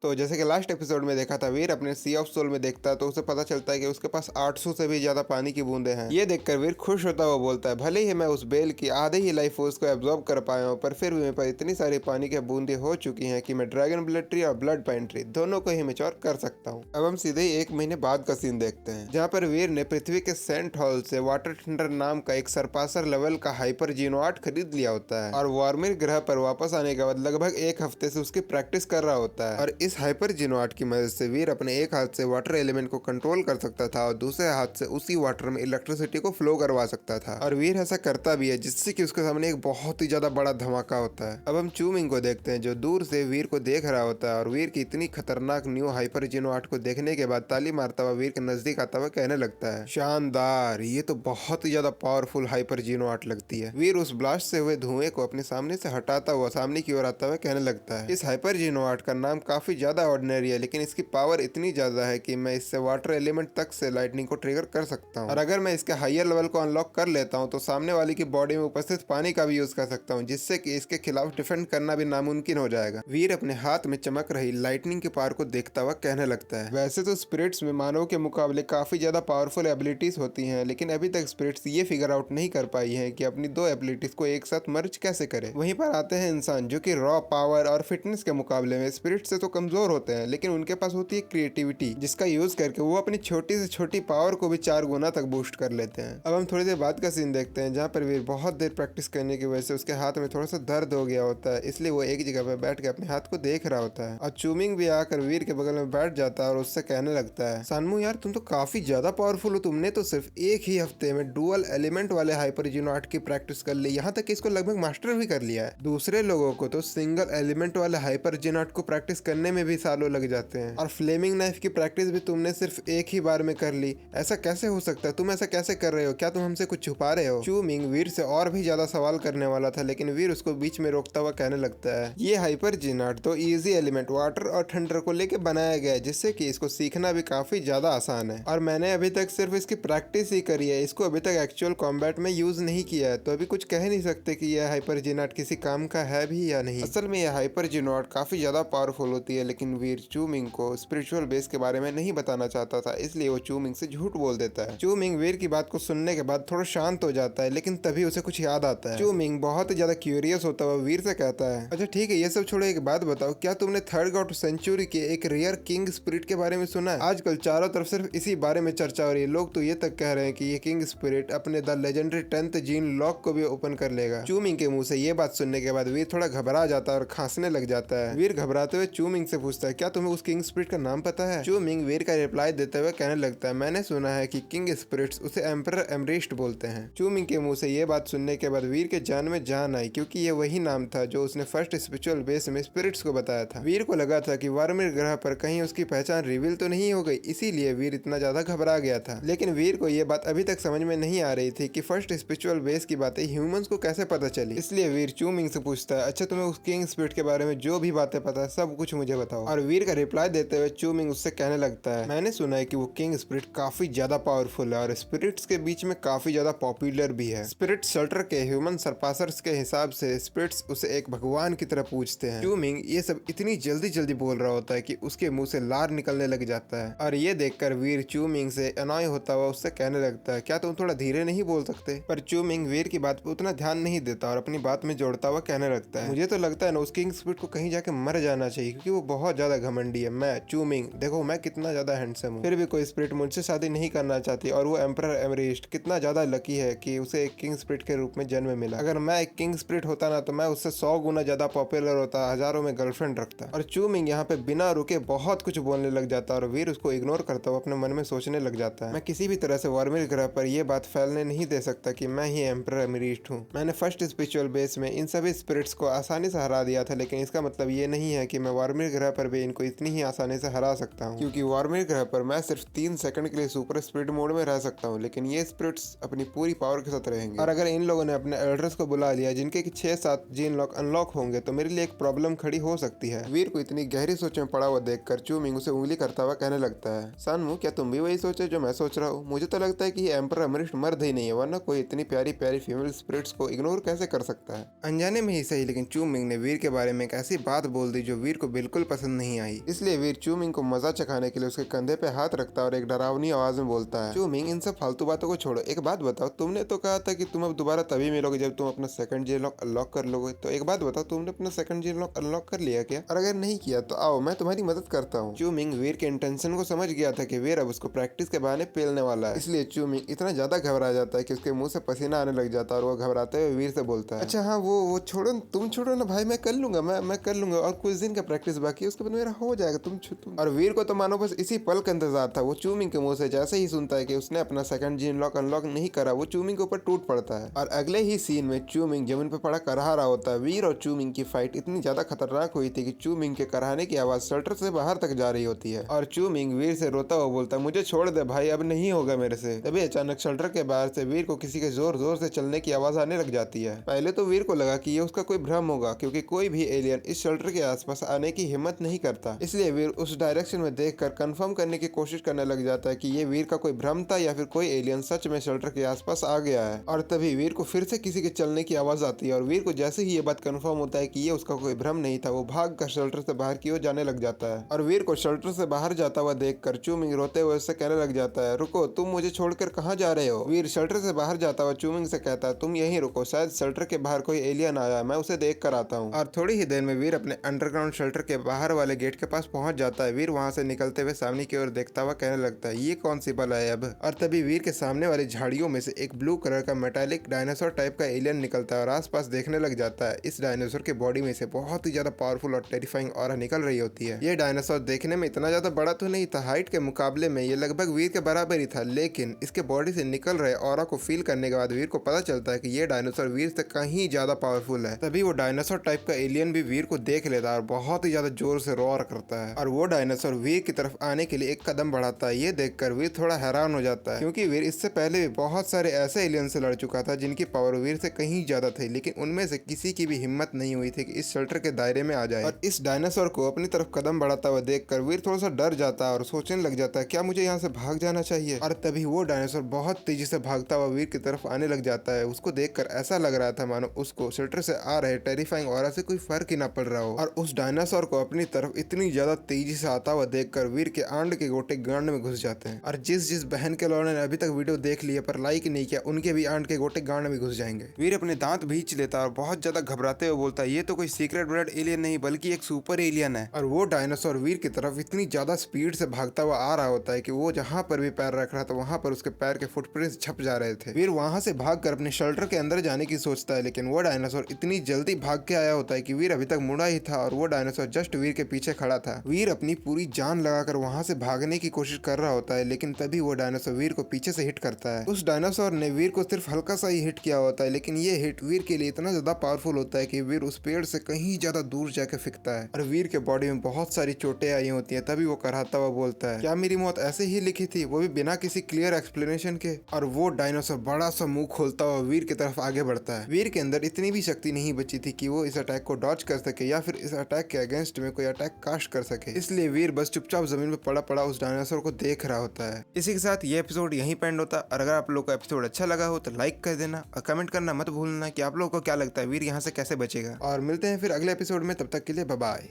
तो जैसे कि लास्ट एपिसोड में देखा था, वीर अपने सी ऑफ सोल में देखता है तो उसे पता चलता है कि उसके पास 800 से भी ज्यादा पानी की बूंदे हैं। ये देखकर वीर खुश होता हुआ बोलता है, भले ही मैं उस बेल की आधे ही लाइफ फोर्स को एब्जॉर्ब कर पाया हूँ, पर फिर भी मेरे पास इतनी सारी पानी की बूंदे हो चुकी हैं कि मैं ड्रैगन ब्लड ट्री और ब्लड पाइन ट्री दोनों को ही मैच्योर कर सकता हूँ। अब हम सीधे ही 1 महीने बाद का सीन देखते हैं, जहाँ पर वीर ने पृथ्वी के सेंट हॉल से वाटर थंडर नाम का एक सरपासर लेवल का हाइपर जीनोआर्ट खरीद लिया होता है और वार्मिर ग्रह पर वापस आने के बाद लगभग 1 हफ्ते से उसकी प्रैक्टिस कर रहा होता है। और इस हाइपर जीनोआर्ट की मदद से वीर अपने एक हाथ से वाटर एलिमेंट को कंट्रोल कर सकता था और दूसरे हाथ से उसी वाटर में इलेक्ट्रिसिटी को फ्लो करवा सकता था। और वीर ऐसा करता भी है, जिससे कि उसके सामने एक बहुत ही ज्यादा बड़ा धमाका होता है। अब हम चूमिंग को देखते हैं, जो दूर से वीर को देख रहा होता है और वीर की इतनी खतरनाक न्यू हाइपर जीनोआर्ट को देखने के बाद ताली मारता हुआ वीर के नजदीक आता हुआ कहने लगता है, शानदार, ये तो बहुत ही ज्यादा पावरफुल हाइपर जीनोआर्ट लगती है। वीर उस ब्लास्ट से हुए धुएं को अपने सामने से हटाता हुआ सामने की ओर आता हुआ कहने लगता है, इस हाइपर जीनोआर्ट का नाम काफी ज्यादा ऑर्डिनरी है, लेकिन इसकी पावर इतनी ज्यादा है कि मैं इससे वाटर एलिमेंट तक से लाइटनिंग को ट्रिगर कर सकता हूँ। और अगर मैं इसके हायर लेवल को अनलॉक कर लेता हूँ तो सामने वाले की बॉडी में उपस्थित पानी का भी यूज कर सकता हूँ, जिससे कि इसके खिलाफ डिफेंड करना भी नामुमकिन हो जाएगा। वीर अपने हाथ में चमक रही लाइटनिंग के पावर को देखता हुआ कहने लगता है, वैसे तो स्पिरिट्स में मानव के मुकाबले काफी ज्यादा पावरफुल एबिलिटीज होती हैं, लेकिन अभी तक स्पिरिट्स ये फिगर आउट नहीं कर पाई हैं कि अपनी 2 एबिलिटीज को एक साथ मर्ज कैसे करें। वहीं पर आते हैं इंसान, जो कि रॉ पावर और फिटनेस के मुकाबले में स्पिरिट से तो कमजोर होते हैं, लेकिन उनके पास होती है क्रिएटिविटी, जिसका यूज करके वो अपनी छोटी से छोटी पावर को भी 4 गुना तक बूस्ट कर लेते हैं। अब हम थोड़ी देर बाद का सीन देखते हैं, जहाँ पर वीर बहुत देर प्रैक्टिस करने की वजह से उसके हाथ में थोड़ा सा दर्द हो गया होता है, इसलिए वो एक जगह पर बैठ के अपने हाथ को देख रहा होता है। और चूमिंग भी आकर वीर के बगल में बैठ जाता है और उससे कहने लगता है, सानमू यार, तुम तो काफी ज्यादा पावरफुल हो, तुमने तो सिर्फ एक ही हफ्ते में डुअल एलिमेंट वाले हाइपर जीनोआर्ट की प्रैक्टिस कर ली, यहाँ तक कि इसको लगभग मास्टर भी कर लिया है। दूसरे लोगों को तो सिंगल एलिमेंट वाले हाइपर जीनोआर्ट को प्रैक्टिस करने में भी सालों लग जाते हैं, और फ्लेमिंग नाइफ की प्रैक्टिस भी तुमने सिर्फ एक ही बार में कर ली। ऐसा कैसे हो सकता है? तुम ऐसा कैसे कर रहे हो? क्या तुम हमसे कुछ छुपा रहे हो? चूमिंग वीर से और भी ज्यादा सवाल करने वाला था, लेकिन वीर उसको बीच में रोकता हुआ कहने लगता है, ये हाइपर जीनोआर्ट तो इजी एलिमेंट वाटर और थंडर को लेके बनाया गया है, जिससे कि इसको सीखना भी काफी ज्यादा आसान है, और मैंने अभी तक सिर्फ इसकी प्रैक्टिस ही करी है, इसको अभी तक एक्चुअल कॉम्बैट में यूज नहीं किया है, तो अभी कुछ कह नहीं सकते कि यह हाइपर जीनोआर्ट किसी काम का है भी या नहीं। असल में यह हाइपर जीनोआर्ट काफी ज्यादा पावरफुल होती है, लेकिन वीर चूमिंग को स्पिरिचुअल बेस के बारे में नहीं बताना चाहता था, इसलिए वो चूमिंग से झूठ बोल देता है। चूमिंग वीर की बात को सुनने के बाद थोड़ा शांत हो जाता है, लेकिन तभी उसे कुछ याद आता है। चूमिंग बहुत ही ज्यादा क्यूरियस होता हुआ वीर से कहता है, अच्छा ठीक है, ये सब छोड़ो, एक बात बताओ, क्या तुमने 3rd गॉड सेंचुरी के एक रेयर किंग स्पिरिट के बारे में सुना है? आजकल चारों तरफ सिर्फ इसी बारे में चर्चा हो रही है, लोग तो ये तक कह रहे हैं कि ये किंग स्पिरिट अपने the legendary 10th gene lock को भी ओपन कर लेगा। चूमिंग के मुंह से ये बात सुनने के बाद वीर थोड़ा घबरा जाता है और खांसने लग जाता है। वीर घबराते हुए चूमिंग से पूछता है, क्या तुम्हें उस किंग स्पिरिट का नाम पता है? चूमिंग वीर का रिप्लाई देते हुए कहने लगता है, मैंने सुना है कि किंग स्पिरिट्स उसे एम्परर एमरिस्ट बोलते हैं। चूमिंग के मुंह से ये बात सुनने के बाद वीर के जान में जान आई, क्योंकि ये वही नाम था जो उसने फर्स्ट स्पिरिचुअल बेस में स्पिरिट्स को बताया था। वीर को लगा था कि वार्मिर ग्रह पर कहीं उसकी पहचान रिवील तो नहीं हो गई, इसीलिए वीर इतना ज्यादा घबरा गया था। लेकिन वीर को यह बात अभी तक समझ में नहीं आ रही थी कि फर्स्ट स्पिरिचुअल बेस की बातें ह्यूमंस को कैसे पता चली। इसलिए वीर चूमिंग से पूछता है, अच्छा तुम्हें उस किंग स्पिरिट के बारे में जो भी बातें पता है सब कुछ मुझे बताओ। और वीर का रिप्लाई देते हुए चूमिंग उससे कहने लगता है, मैंने सुना है कि वो किंग स्पिरिट काफी ज्यादा पावरफुल है और स्पिरिट्स के बीच में काफी ज्यादा पॉपुलर भी है। स्पिरिट शल्टर के ह्यूमन सरपासर्स के हिसाब से स्पिरिट्स उसे एक भगवान की तरह पूजते हैं। चूमिंग ये सब इतनी जल्दी जल्दी बोल रहा होता है कि उसके मुंह से लार निकलने लग जाता है, और ये देखकर वीर चूमिंग से अनॉय होता हुआ उससे कहने लगता है, क्या तुम थोड़ा धीरे नहीं बोल सकते? पर चूमिंग वीर की बात पर उतना ध्यान नहीं देता और अपनी बात में जोड़ता हुआ कहने लगता है, मुझे तो लगता है ना उस किंग स्पिरिट को कहीं जाके मर जाना चाहिए, क्योंकि वो बहुत ज्यादा घमंडी है। मैं चूमिंग, देखो मैं कितना ज्यादा हैंडसम हूँ, फिर भी कोई स्पिरिट मुझसे शादी नहीं करना चाहती, और वो एम्परर एमरिस्ट कितना ज्यादा लकी है कि उसे एक किंग स्पिरिट के रूप में जन्म मिला। अगर मैं एक किंग स्पिरिट होता ना तो मैं उससे 100 गुना ज्यादा पॉपुलर होता, हजारों में गर्लफ्रेंड रखता। और चूमिंग यहाँ पे बिना रुके बहुत कुछ बोलने लग जाता और वीर उसको इग्नोर करता हुआ अपने मन में सोचने लग जाता है, मैं किसी भी तरह से वार्मिर ग्रह पर यह बात फैलने नहीं दे सकता कि मैं ही एम्परर एमरिस्ट हूँ। मैंने फर्स्ट स्पिरिचुअल बेस में इन सभी स्पिरिट्स को आसानी से हरा दिया था, लेकिन इसका मतलब ये नहीं है कि मैं वार्मिर ग्रह पर भी इनको इतनी ही आसानी से हरा सकता हूँ, क्योंकि वार्मिर ग्रह पर मैं सिर्फ 3 सेकंड के लिए सुपर स्पिरिट मोड में रह सकता हूँ, लेकिन ये स्पिरिट्स अपनी पूरी पावर के साथ रहेंगे। और अगर इन लोगों ने अपने एल्डर्स को बुला लिया जिनके 6-7 जीन लॉक अनलॉक होंगे, तो मेरे लिए एक प्रॉब्लम खड़ी हो सकती है। वीर को इतनी गहरी सोच में पड़ा हुआ देखकर चूमिंग उसे उंगली करता हुआ कहने लगता है, सानमू क्या तुम भी वही सोचे जो मैं सोच रहा हूँ? मुझे तो लगता है कि ये एम्परर एमरिस्ट मर्द ही नहीं है, वरना कोई इतनी प्यारी प्यारी फीमेल स्पिरिट्स को इग्नोर कैसे कर सकता है? अनजाने में ही सही, लेकिन चूमिंग ने वीर के बारे में एक ऐसी बात बोल दी जो वीर को बिल्कुल पसंद नहीं आई। इसलिए वीर चूमिंग को मजा चखाने के लिए उसके कंधे पे हाथ रखता है और एक डरावनी आवाज में बोलता है, चूमिंग इन सब फालतू बातों को छोड़ो, एक बात बताओ, तुमने तो कहा था कि तुम अब दोबारा तभी मिलोगे जब तुम अपना सेकंड जी लॉक अनलॉक कर लोगे, तो एक बात बताओ, तुमने अपना सेकंड जी लॉक अनलॉक कर लिया क्या? और अगर नहीं किया तो आओ मैं तुम्हारी मदद करता हूँ। चूमिंग वीर के इंटेंशन को समझ गया था कि वीर अब उसको प्रैक्टिस के बहाने पेलने वाला है, इसलिए चूमिंग इतना ज्यादा घबरा जाता है कि उसके मुंह से पसीना आने लग जाता है और वो घबराते हुए वीर से बोलता है, अच्छा हाँ वो छोड़ो, तुम छोड़ो ना भाई, मैं कर लूंगा, मैं कर लूंगा, और कुछ दिन का प्रैक्टिस बाकी है, उसके बाद मेरा हो जाएगा, तुम। और वीर को तो मानो बस इसी पल का इंतजार था। वो चूमिंग के मुंह से जैसे ही सुनता है कि उसने अपना सेकंड जीन लॉक अनलॉक नहीं करा, वो चूमिंग के ऊपर टूट पड़ता है और अगले ही सीन में चूमिंग जमीन पर पड़ा करहा रहा होता है। वीर और चूमिंग की फाइट इतनी ज्यादा खतरनाक हुई थी कि चूमिंग के कराहने की आवाज शटर से बाहर तक जा रही होती है और चूमिंग वीर से रोता हुआ बोलता है, मुझे छोड़ दे भाई, अब नहीं होगा मेरे से। तभी अचानक शटर के बाहर से वीर को किसी के जोर जोर से चलने की आवाज आने लग जाती है। पहले तो वीर को लगा कि ये उसका कोई भ्रम होगा, क्योंकि कोई भी एलियन इस शेल्टर के आसपास आने की हिम्मत नहीं करता। इसलिए वीर उस डायरेक्शन में देखकर कंफर्म करने की कोशिश करने लग जाता है कि ये वीर का कोई भ्रम था या फिर कोई एलियन सच में शेल्टर के आसपास आ गया है। और तभी वीर को फिर से किसी के चलने की आवाज आती है और वीर को जैसे ही ये बात कंफर्म होता है कि ये उसका कोई भ्रम नहीं था, वो भाग कर शेल्टर से बाहर की ओर जाने लग जाता है। और वीर को शेल्टर से बाहर जाता हुआ देखकर चूमिंग रोते हुए उससे कहने लग जाता है, रुको, तुम मुझे छोड़कर कहाँ जा रहे हो? वीर शेल्टर से बाहर जाता हुआ चूमिंग से कहता है, तुम यहीं रुको, शायद शेल्टर के बाहर कोई एलियन आया है, मैं उसे देख कर आता हूँ। और थोड़ी ही देर में वीर अपने अंडरग्राउंड शेल्टर के बाहर वाले गेट के पास पहुंच जाता है। वीर वहां से निकलते हुए सामने की ओर देखता हुआ कहने लगता है, ये कौन सी बला है अब? और तभी वीर के सामने वाली झाड़ियों में से एक ब्लू कलर का मेटालिक डायनासोर टाइप का एलियन निकलता है और आसपास देखने लग जाता है। इस डायनासोर के बॉडी में से बहुत ही ज्यादा पावरफुल और टेरिफाइंग ऑरा निकल रही होती है। ये डायनासोर देखने में इतना ज्यादा बड़ा तो नहीं था, हाइट के मुकाबले में ये लगभग वीर के बराबर ही था, लेकिन इसके बॉडी से निकल रहे ऑरा को फील करने के बाद वीर को पता चलता है कि ये डायनासोर वीर से कहीं ज्यादा पावरफुल है। तभी वो डायनासोर टाइप का एलियन भी वीर को देख लेता है और बहुत ही ज्यादा जोर से रोर करता है और वो डायनासोर वीर की तरफ आने के लिए एक कदम बढ़ाता है। ये देखकर वीर थोड़ा हैरान हो जाता है, क्योंकि वीर इससे पहले भी बहुत सारे ऐसे एलियन से लड़ चुका था जिनकी पावर वीर से कहीं ज्यादा थी, लेकिन उनमें से किसी की भी हिम्मत नहीं हुई थी कि इस शेल्टर के दायरे में आ जाए। और इस डायनासोर को अपनी तरफ कदम बढ़ाता हुआ देखकर वीर थोड़ा सा डर जाता है और सोचने लग जाता है, क्या मुझे यहाँ से भाग जाना चाहिए? और तभी वो डायनासोर बहुत तेजी से भागता हुआ वीर की तरफ आने लग जाता है। उसको देखकर ऐसा लग रहा था मानो उसको शेल्टर से आ रहे टेरिफाइंग ऑरा से कोई फर्क ही ना पड़ रहा हो। और उस डायनासोर को अपनी तरफ इतनी ज्यादा तेजी से आता हुआ देखकर वीर के आंड के गोटे गांड में घुस जाते हैं। और जिस जिस बहन के लौड़े ने अभी तक वीडियो देख लिया पर लाइक नहीं किया, उनके भी आंड के गोटे गांड में घुस जाएंगे। वीर अपने दांत भींच लेता और बहुत ज्यादा घबराते हुए बोलता है, ये तो कोई सीक्रेट ब्लड एलियन नहीं बल्कि एक सुपर एलियन है। और वो डायनासोर वीर की तरफ इतनी ज्यादा स्पीड से भागता हुआ आ रहा होता है कि वो जहाँ पर भी पैर रख रहा था वहां पर उसके पैर के फुटप्रिंट्स छप जा रहे थे। वीर वहां से भागकर अपने शेल्टर के अंदर जाने की सोचता है, लेकिन वो डायनासोर इतनी जल्दी भाग के आया होता है कि वीर अभी तक मुड़ा ही था और वो डायनासोर जस्ट वीर के पीछे खड़ा था। वीर अपनी पूरी जान लगाकर वहां से भागने की कोशिश कर रहा होता है, लेकिन तभी वो डायनासोर वीर को पीछे से हिट करता है। उस डायनासोर ने वीर को सिर्फ हल्का सा ही हिट किया होता है, लेकिन ये हिट वीर के लिए इतना ज्यादा पावरफुल होता है कि वीर उस पेड़ से कहीं ज्यादा दूर जाकर फिकता है और वीर के बॉडी में बहुत सारी चोटें आई होती हैं। तभी वो कराहता हुआ बोलता है, क्या मेरी मौत ऐसे ही लिखी थी, वो भी बिना किसी क्लियर एक्सप्लेनेशन के? और वो डायनासोर बड़ा सा मुंह खोलता हुआ वीर की तरफ आगे बढ़ता है। वीर के अंदर इतनी भी शक्ति नहीं बची थी कि वो इस अटैक को डॉज कर सके या फिर इस अटैक के अगेंस्ट में कोई अटैक कास्ट कर सके, इसलिए वीर बस चुपचाप जमीन पे पड़ा पड़ा उस डायनासोर को देख रहा होता है। इसी के साथ ये एपिसोड यहीं पे एंड होता। और अगर आप लोग को एपिसोड अच्छा लगा हो तो लाइक कर देना और कमेंट करना मत भूलना कि आप लोगों को क्या लगता है वीर यहाँ से कैसे बचेगा। और मिलते हैं फिर अगले एपिसोड में, तब तक के लिए बाय बाय।